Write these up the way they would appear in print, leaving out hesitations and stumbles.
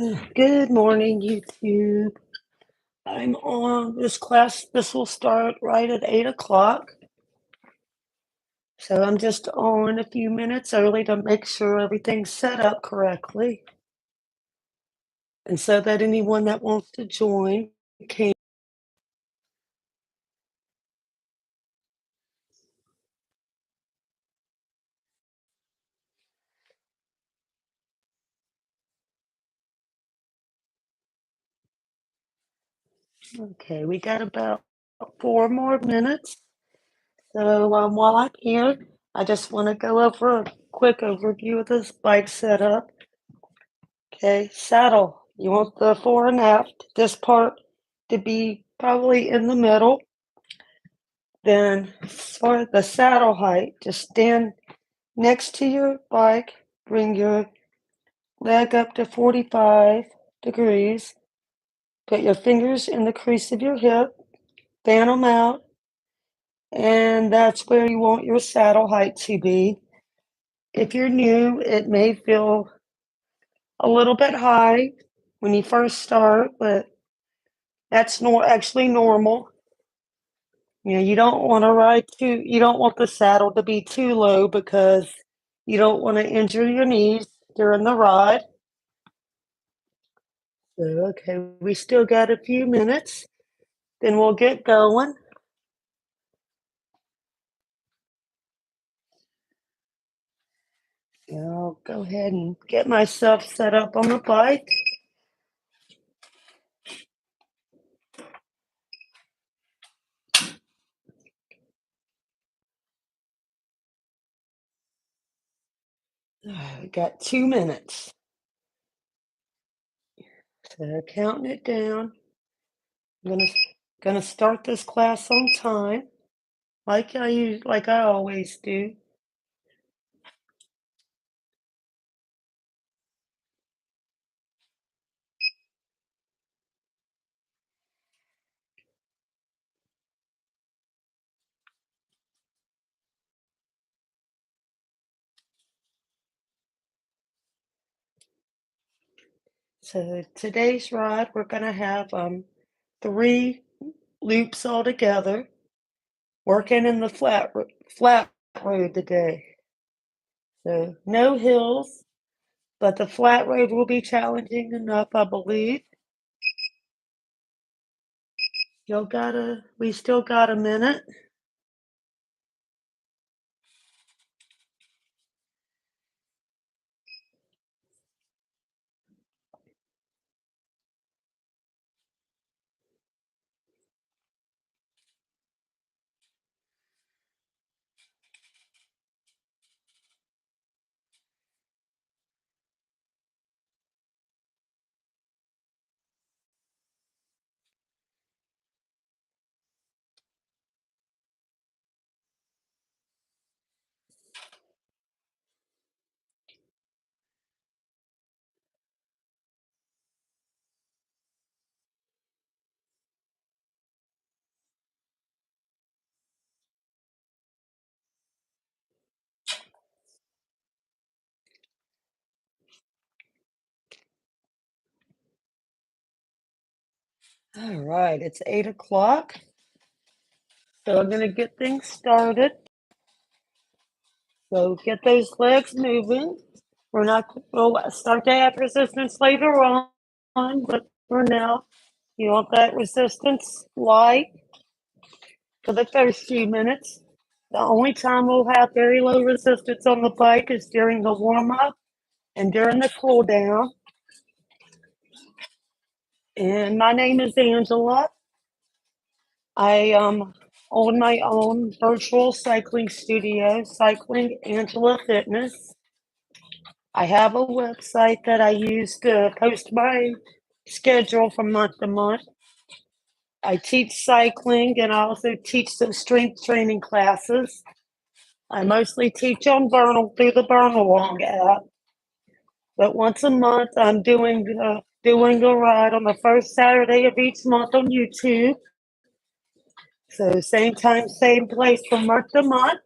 Good morning, YouTube. I'm on this class. This will start right at 8 o'clock. So I'm just on a few minutes early to make sure everything's set up correctly. And so that anyone that wants to join can. Okay, we got about 4 more minutes. So while I'm here, I just want to go over a quick overview of this bike setup. Okay, saddle. You want the fore and aft, this part to be probably in the middle. Then for the saddle height, just stand next to your bike, bring your leg up to 45 degrees, put your fingers in the crease of your hip, fan them out, and that's where you want your saddle height to be. If you're new, it may feel a little bit high when you first start, but that's actually normal. You don't want to you don't want the saddle to be too low because you don't want to injure your knees during the ride. So, okay, we still got a few minutes, then we'll get going. I'll go ahead and get myself set up on the bike. I got 2 minutes. So counting it down. I'm gonna start this class on time, like I always do. So today's ride, we're gonna have 3 loops all together. Working in the flat road today. So no hills, but the flat road will be challenging enough, I believe. We still got a minute. All right, it's 8 o'clock. So I'm gonna get things started. So get those legs moving. We'll start to add resistance later on, but for now, you want that resistance light for the first few minutes. The only time we'll have very low resistance on the bike is during the warm up and during the cool down. And my name is Angela. I own my own virtual cycling studio, Cycling Angela Fitness. I have a website that I use to post my schedule from month to month. I teach cycling and I also teach some strength training classes. I mostly teach on Vernal through the Burnalong app. But once a month, I'm doing a ride on the first Saturday of each month on YouTube. So same time, same place from month to month.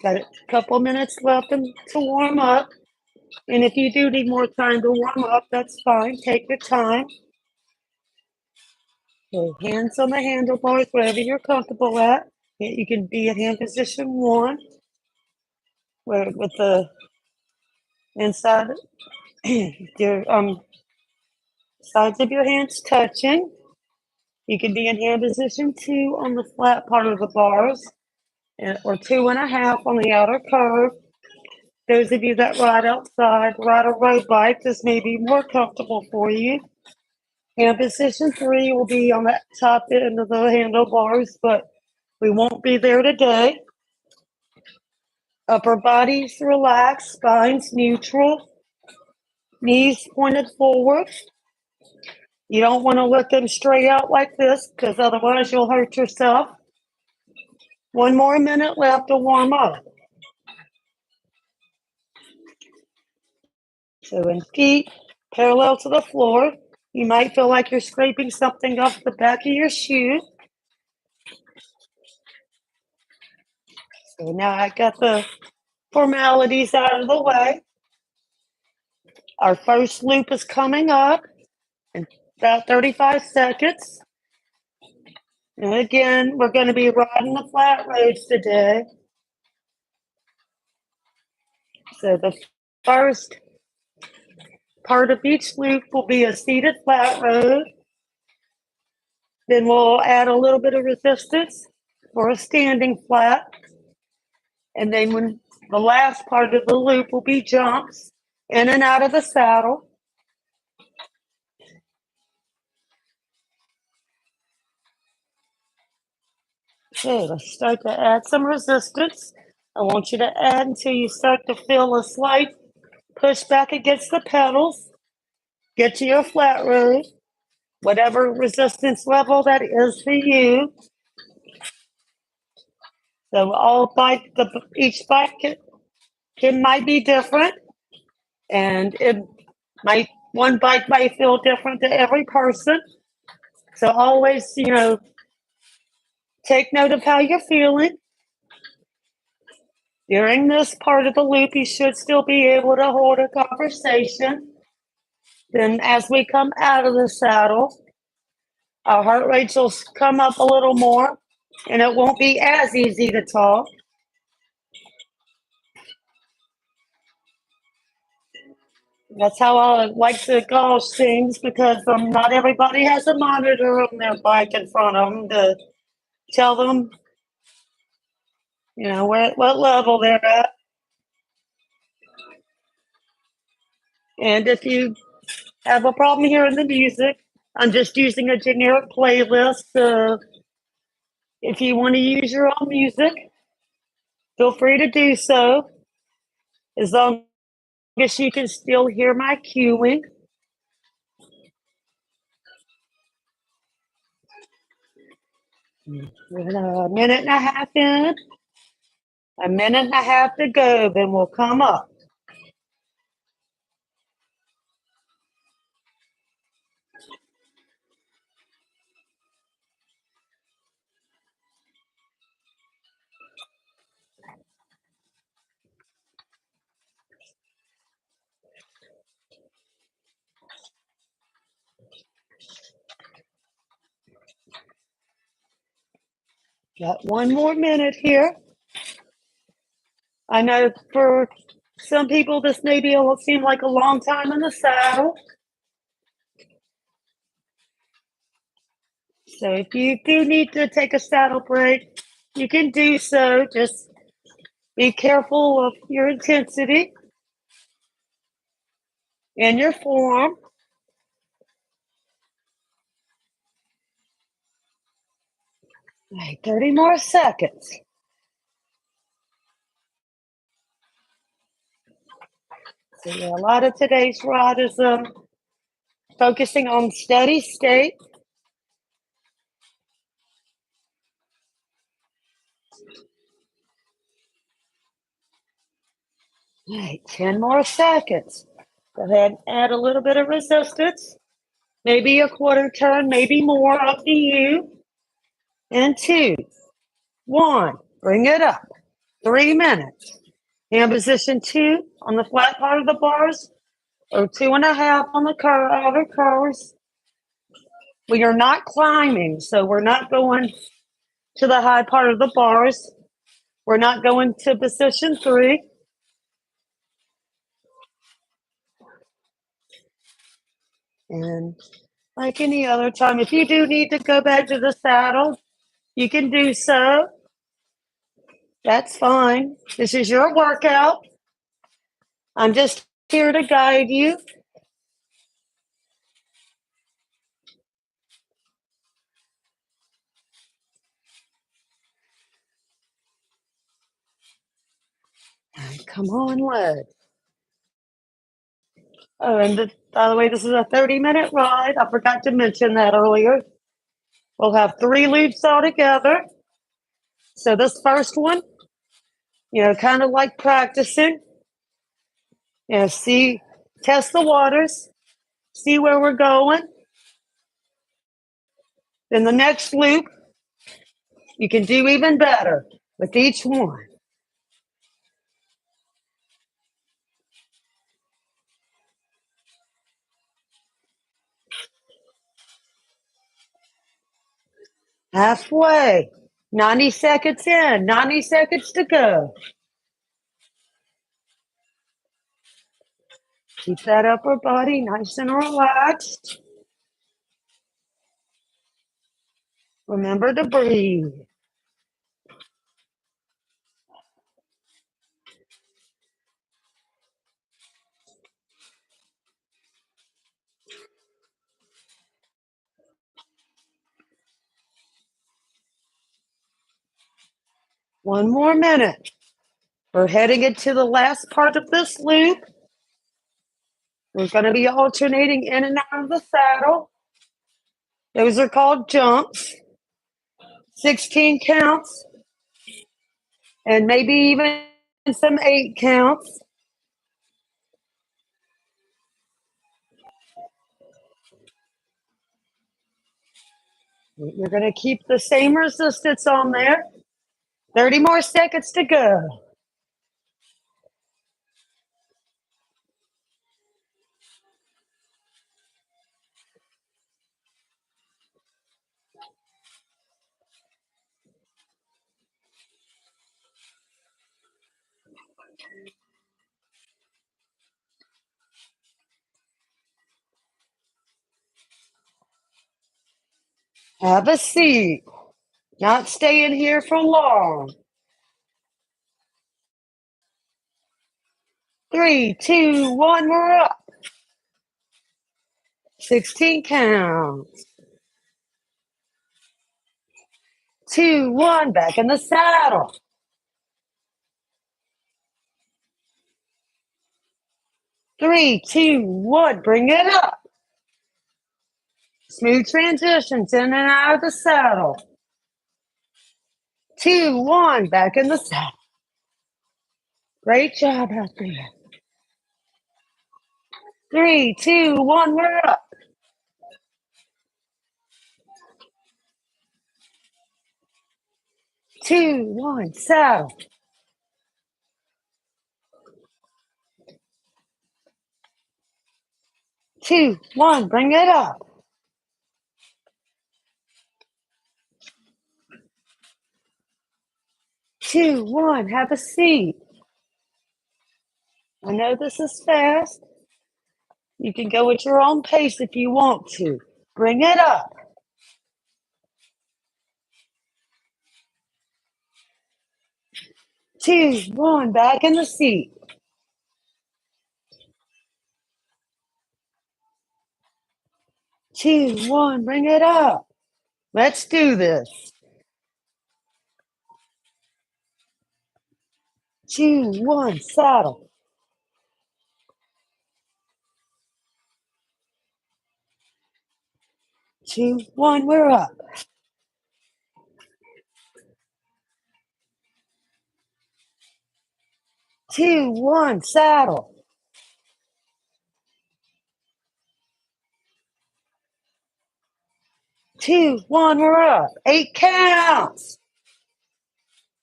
Got a couple minutes left to warm up. And if you do need more time to warm up, that's fine. Take your time. So hands on the handlebars, wherever you're comfortable at. You can be at hand position 1, where with the inside your sides of your hands touching. You can be in hand position 2 on the flat part of the bars, or 2.5 on the outer curve. Those of you that ride outside, ride a road bike, this may be more comfortable for you. Hand position 3 will be on the top end of the handlebars, but we won't be there today. Upper body's relaxed, spine's neutral, knees pointed forward. You don't want to let them stray out like this because otherwise you'll hurt yourself. 1 more minute left to warm up. So in feet parallel to the floor, you might feel like you're scraping something off the back of your shoe. So now I got the formalities out of the way. Our first loop is coming up in about 35 seconds. And again, we're going to be riding the flat roads today. So the first part of each loop will be a seated flat road. Then we'll add a little bit of resistance for a standing flat. And then when the last part of the loop will be jumps in and out of the saddle. Okay, let's start to add some resistance. I want you to add until you start to feel a slight push back against the pedals. Get to your flat road, whatever resistance level that is for you. So each bike might be different, and one bike might feel different to every person. So always, take note of how you're feeling. During this part of the loop, you should still be able to hold a conversation. Then as we come out of the saddle, our heart rates will come up a little more, and it won't be as easy to talk. That's how I like to gauge things, because not everybody has a monitor on their bike in front of them to tell them, what level they're at. And if you have a problem hearing the music, I'm just using a generic playlist. If you want to use your own music, feel free to do so, as long as you can still hear my cueing. We're a minute and a half in, a minute and a half to go, then we'll come up. Got 1 more minute here. I know for some people this will seem like a long time in the saddle. So if you do need to take a saddle break, you can do so. Just be careful of your intensity and your form. All right, 30 more seconds. So yeah, a lot of today's ride is focusing on steady state. All right, 10 more seconds. Go ahead and add a little bit of resistance. Maybe a quarter turn, maybe more, up to you. And 2, 1, bring it up. 3 minutes. Hand position 2 on the flat part of the bars, or 2.5 on the outer curves. We are not climbing, so we're not going to the high part of the bars. We're not going to position 3. And like any other time, if you do need to go back to the saddle, you can do so. That's fine. This is your workout. I'm just here to guide you. Come on, legs. Oh, and by the way, this is a 30-minute ride. I forgot to mention that earlier. We'll have 3 loops all together. So this first one, kind of like practicing. Test the waters, see where we're going. Then the next loop, you can do even better with each one. Halfway, 90 seconds in, 90 seconds to go. Keep that upper body nice and relaxed. Remember to breathe. One more minute. We're heading into the last part of this loop. We're going to be alternating in and out of the saddle. Those are called jumps. 16 counts. And maybe even some 8 counts. You're going to keep the same resistance on there. 30 more seconds to go. Have a seat. Not staying here for long. 3, 2, 1, we're up. 16 counts. 2, 1, back in the saddle. 3, 2, 1, bring it up. Smooth transitions in and out of the saddle. 2, 1, back in the saddle. Great job out there. 3, 2, 1, we're up. 2, 1, saddle. 2, 1, bring it up. 2, 1, have a seat. I know this is fast. You can go at your own pace if you want to. Bring it up. 2, 1, back in the seat. 2, 1, bring it up. Let's do this. 2, 1, saddle. 2, 1, we're up. 2, 1, saddle. 2, 1, we're up. 8 counts.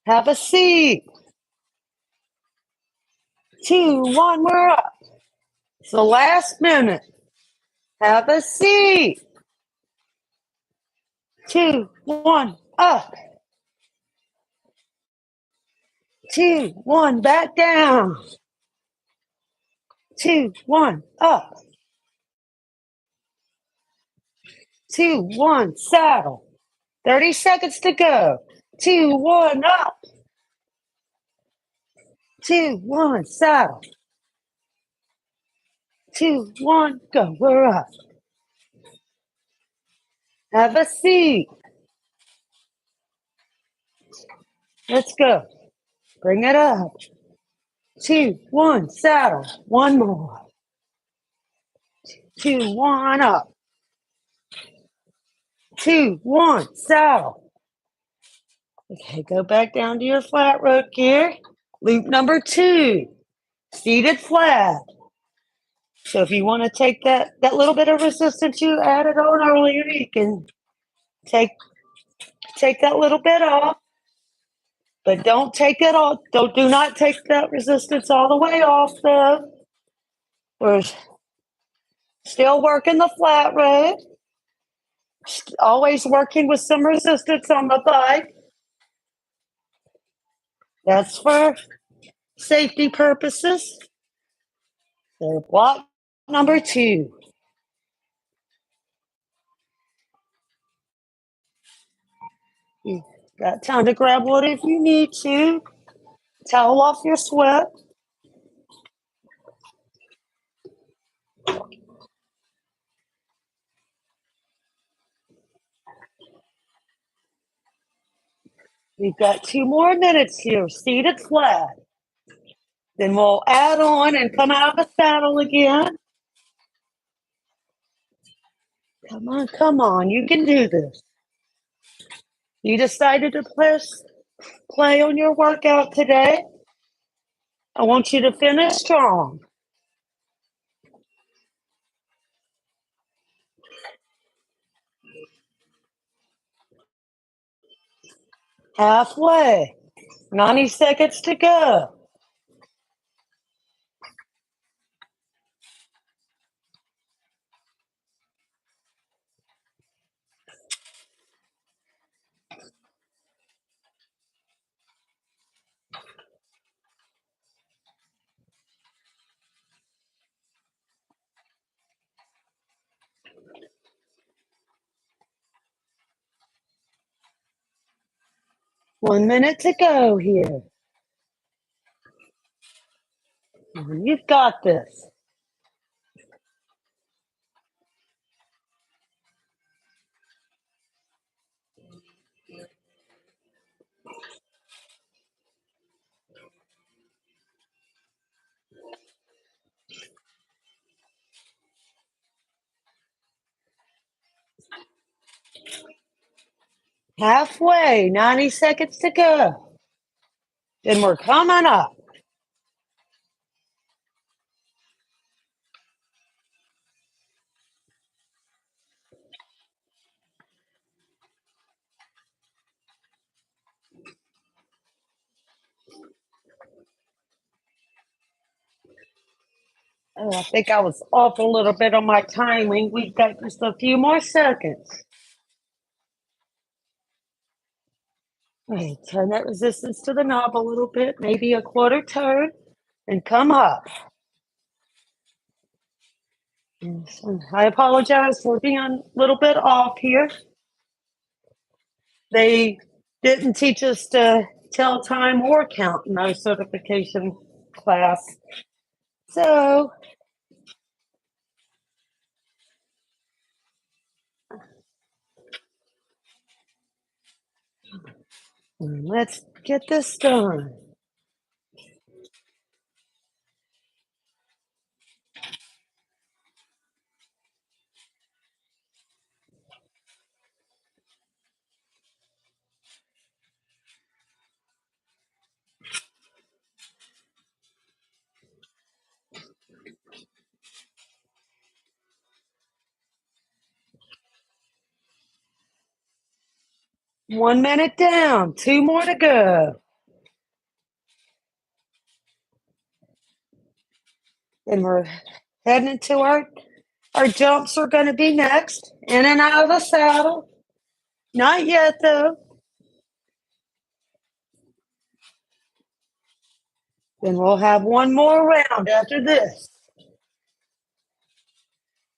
Have a seat. 2, 1, we're up. It's the last minute. Have a seat. 2, 1, up. 2, 1, back down. 2, 1, up. 2, 1, saddle. 30 seconds to go. 2, 1, up. 2, 1, saddle. 2, 1, go. We're up. Have a seat. Let's go. Bring it up. 2, 1, saddle. One more. 2, 1, up. 2, 1, saddle. Okay, go back down to your flat rope gear. Loop number 2, seated flat. So if you want to take that little bit of resistance you added on earlier, you can take that little bit off, but don't take it all. Do not take that resistance all the way off though. We're still working the flat rope. Always working with some resistance on the bike. That's for safety purposes. So block number 2. You got time to grab wood if you need to. Towel off your sweat. We've got 2 more minutes here, seated flat. Then we'll add on and come out of the saddle again. Come on, you can do this. You decided to play on your workout today. I want you to finish strong. Halfway. 90 seconds to go. One minute to go here. You've got this. Halfway, 90 seconds to go. Then we're coming up. Oh, I think I was off a little bit on my timing. We've got just a few more seconds. Okay, turn that resistance to the knob a little bit, maybe a quarter turn, and come up. Yes, I apologize for being a little bit off here. They didn't teach us to tell time or count in our certification class. So let's get this done. One minute down, 2 more to go. And we're heading into our jumps are going to be next. In and out of the saddle. Not yet, though. Then we'll have one more round after this.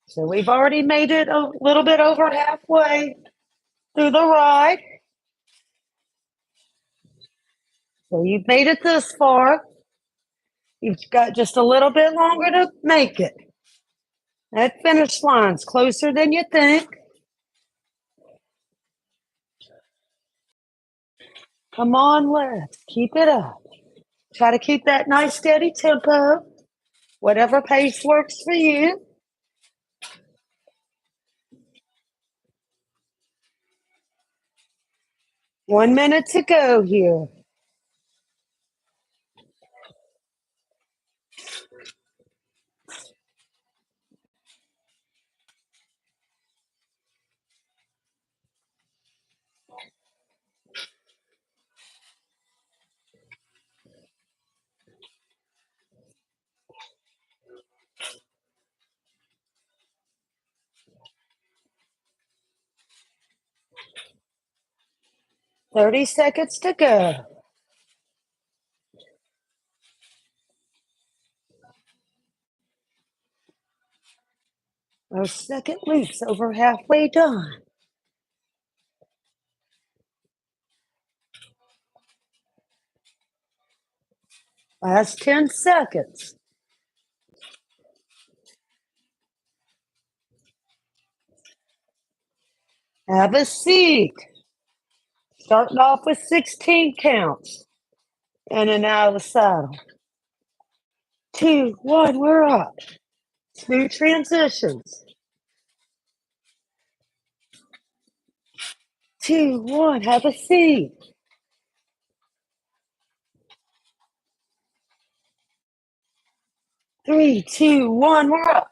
So we've already made it a little bit over halfway through the ride. So you've made it this far. You've got just a little bit longer to make it. That finish line's closer than you think. Come on, let's keep it up. Try to keep that nice steady tempo, whatever pace works for you. One minute to go here. "30 seconds to go." Our second loop's over halfway done. Last 10 seconds. Have a seat. Starting off with 16 counts. In and out of the saddle. 2, 1, we're up. Smooth transitions. 2, 1, have a seat. 3, 2, 1, we're up.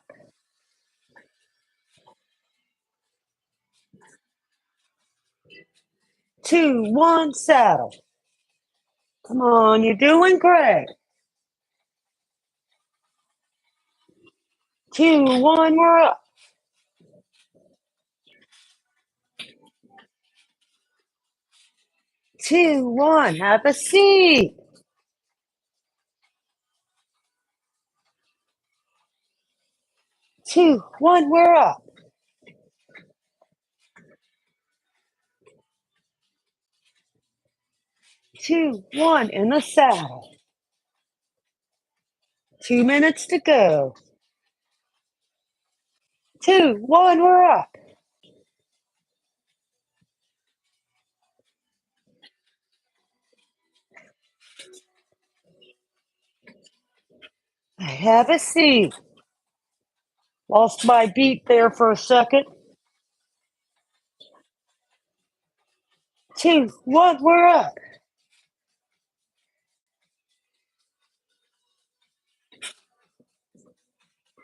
2, 1, saddle. Come on, you're doing great. 2, 1, we're up. 2, 1, have a seat. 2, 1, we're up. 2, 1, in the saddle. 2 minutes to go. 2, 1, we're up. Have a seat. Lost my beat there for a second. 2, 1, we're up.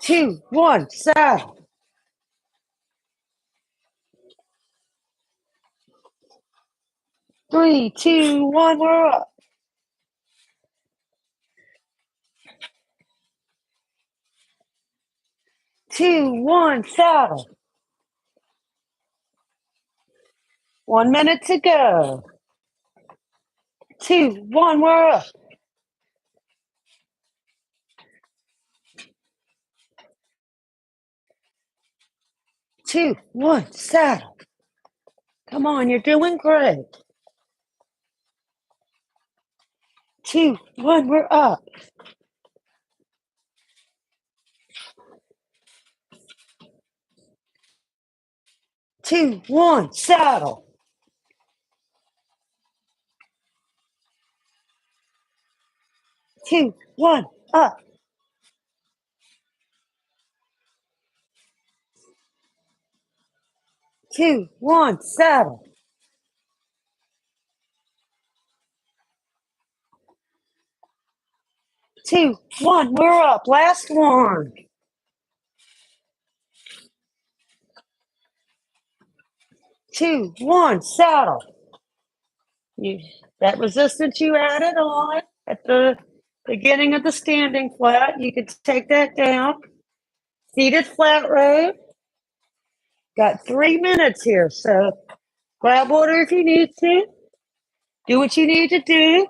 2, 1, saddle. 3, 2, 1, we're up. 2, 1, saddle. 1 minute to go. 2, 1, we're up. 2, 1, saddle. Come on, you're doing great. 2, 1, we're up. 2, 1, saddle. 2, 1, up. 2, 1, saddle. 2, 1, we're up. Last one. 2, 1, saddle. That resistance you added on at the beginning of the standing flat. You could take that down. Seated flat road. Got 3 minutes here, so grab water if you need to. Do what you need to do.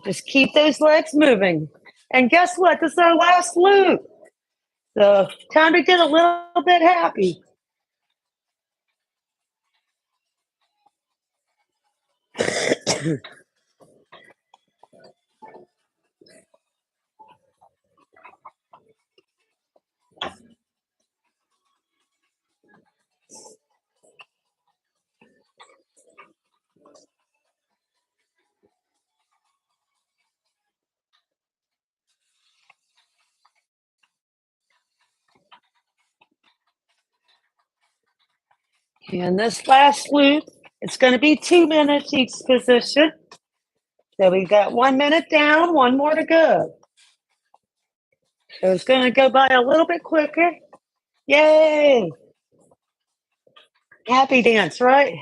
Just keep those legs moving. And guess what? This is our last loop. So time to get a little bit happy. And this last loop, it's going to be 2 minutes each position. So we've got 1 minute down, 1 more to go. So it's going to go by a little bit quicker. Yay! Happy dance, right?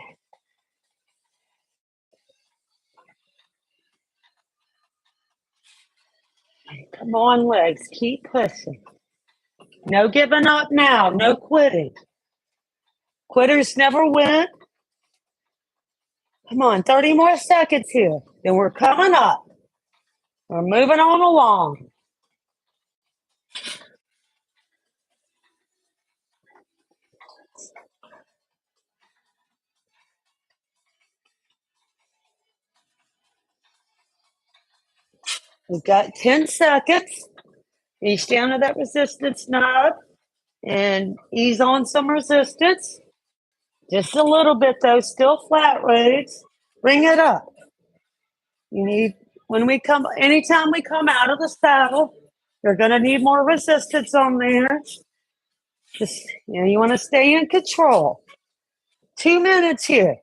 Come on, legs. Keep pushing. No giving up now. No quitting. Quitters never win. Come on, 30 more seconds here. Then we're coming up. We're moving on along. We've got 10 seconds. Reach down to that resistance knob and ease on some resistance. Just a little bit though, still flat roads. Bring it up. You need, anytime we come out of the saddle, you're gonna need more resistance on there. Just, you wanna stay in control. 2 minutes here.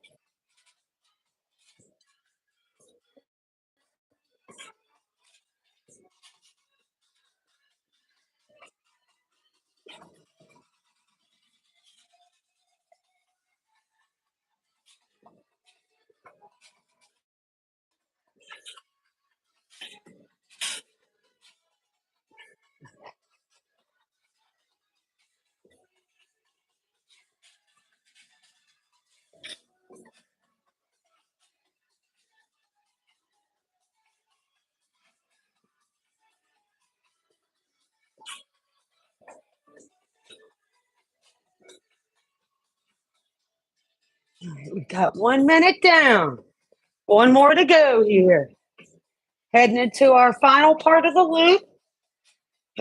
We've got 1 minute down. 1 more to go here. Heading into our final part of the loop.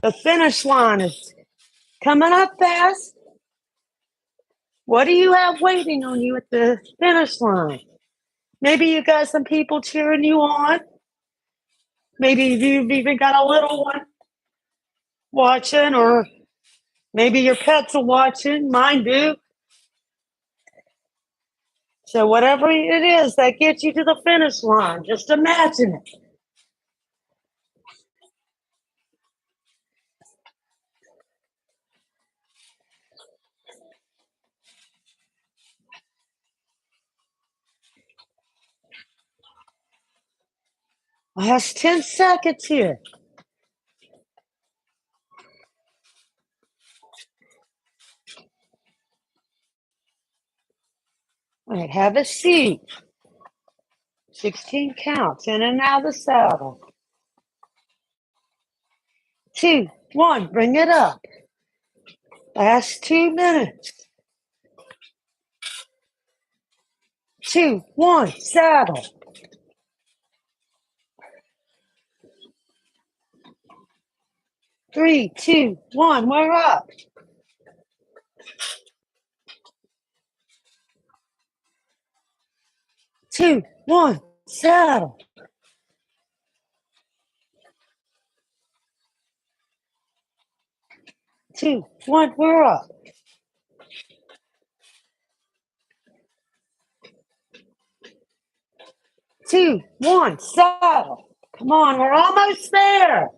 The finish line is coming up fast. What do you have waiting on you at the finish line? Maybe you got some people cheering you on. Maybe you've even got a little one watching, or maybe your pets are watching. Mine do. So whatever it is that gets you to the finish line, just imagine it. Last 10 seconds here. All right, have a seat. 16 counts in and out of the saddle. 2, 1, bring it up. Last 2 minutes. 2, 1, saddle. 3, 2, 1, we're up. 2, 1, saddle. 2, 1, we're up. 2, 1, saddle. Come on, we're almost there.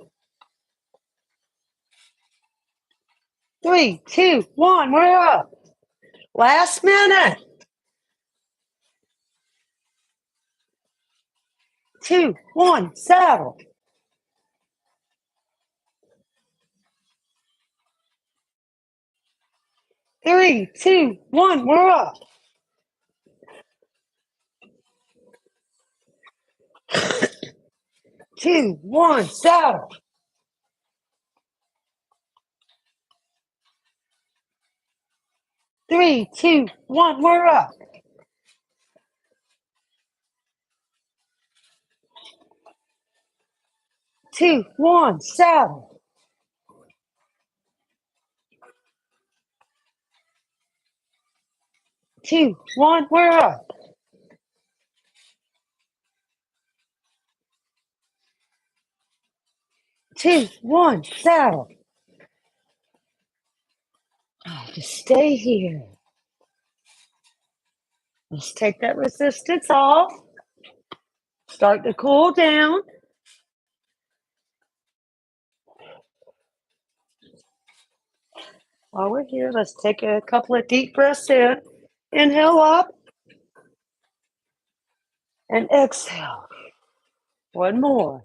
3, 2, 1, we're up. Last minute. 2, 1, saddle. 3, 2, 1, we're up. 2, 1, saddle. 3, 2, 1, we're up. 2, 1, saddle. 2, 1, we're up. 2, 1, saddle. Oh, just stay here. Let's take that resistance off. Start to cool down. While we're here, let's take a couple of deep breaths in. Inhale up and exhale. One more.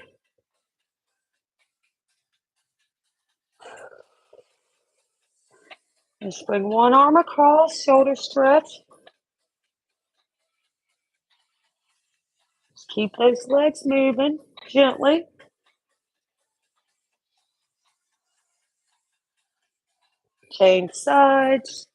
Just bring one arm across, shoulder stretch. Just keep those legs moving gently. Change sides.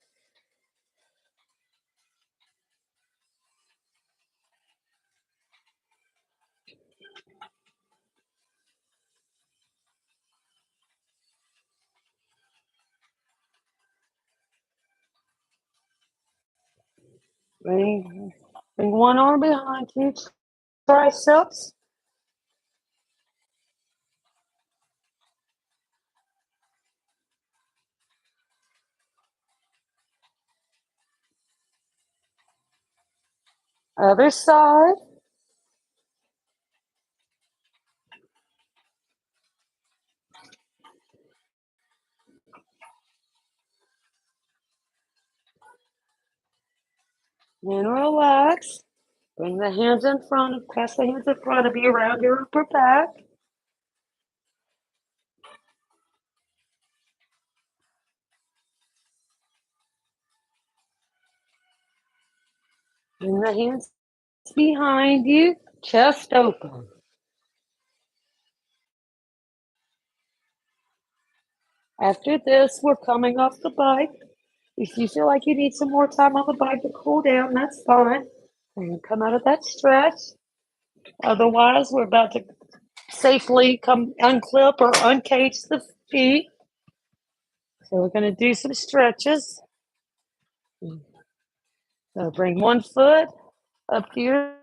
Bring one arm behind you, triceps. Other side. And relax. Bring the hands in front of, press the hands in front of you around your upper back. Bring the hands behind you, chest open. After this, we're coming off the bike. If you feel like you need some more time on the bike to cool down, that's fine. And come out of that stretch. Otherwise, we're about to safely come unclip or uncage the feet. So we're going to do some stretches. So bring one foot up here.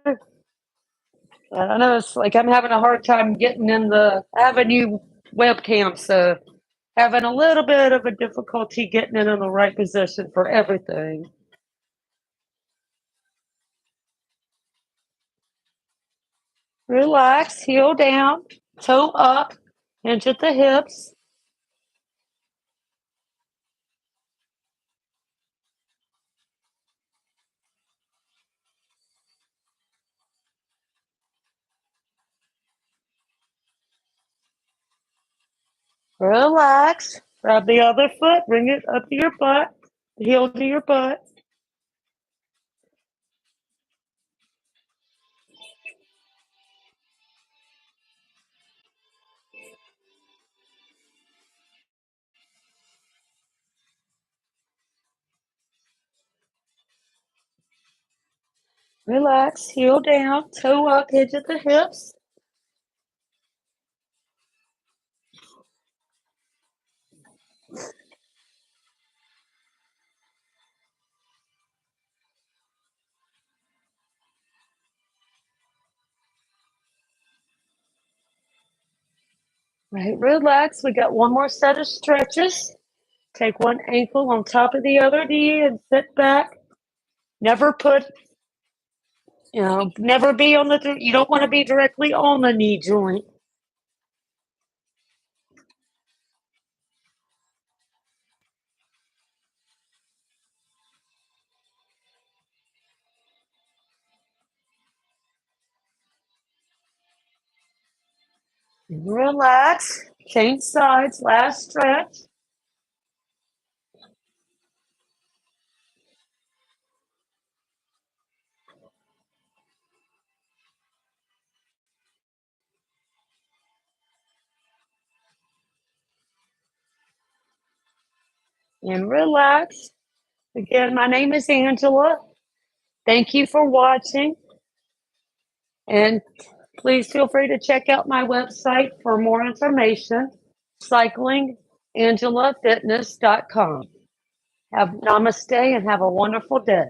I know it's like I'm having a hard time getting in the Avenue webcam, so having a little bit of a difficulty getting it in the right position for everything. Relax, heel down, toe up, hinge at the hips. Relax. Grab the other foot, bring it up to your butt, heel to your butt. Relax, heel down, toe up, hinge at the hips. Right, relax. We got one more set of stretches. Take one ankle on top of the other knee and sit back. Never put, never be on the, you don't want to be directly on the knee joint. Relax. Change sides. Last stretch. and relax. Again, my name is Angela. Thank you for watching. And please feel free to check out my website for more information, cyclingangelafitness.com. Have namaste and have a wonderful day.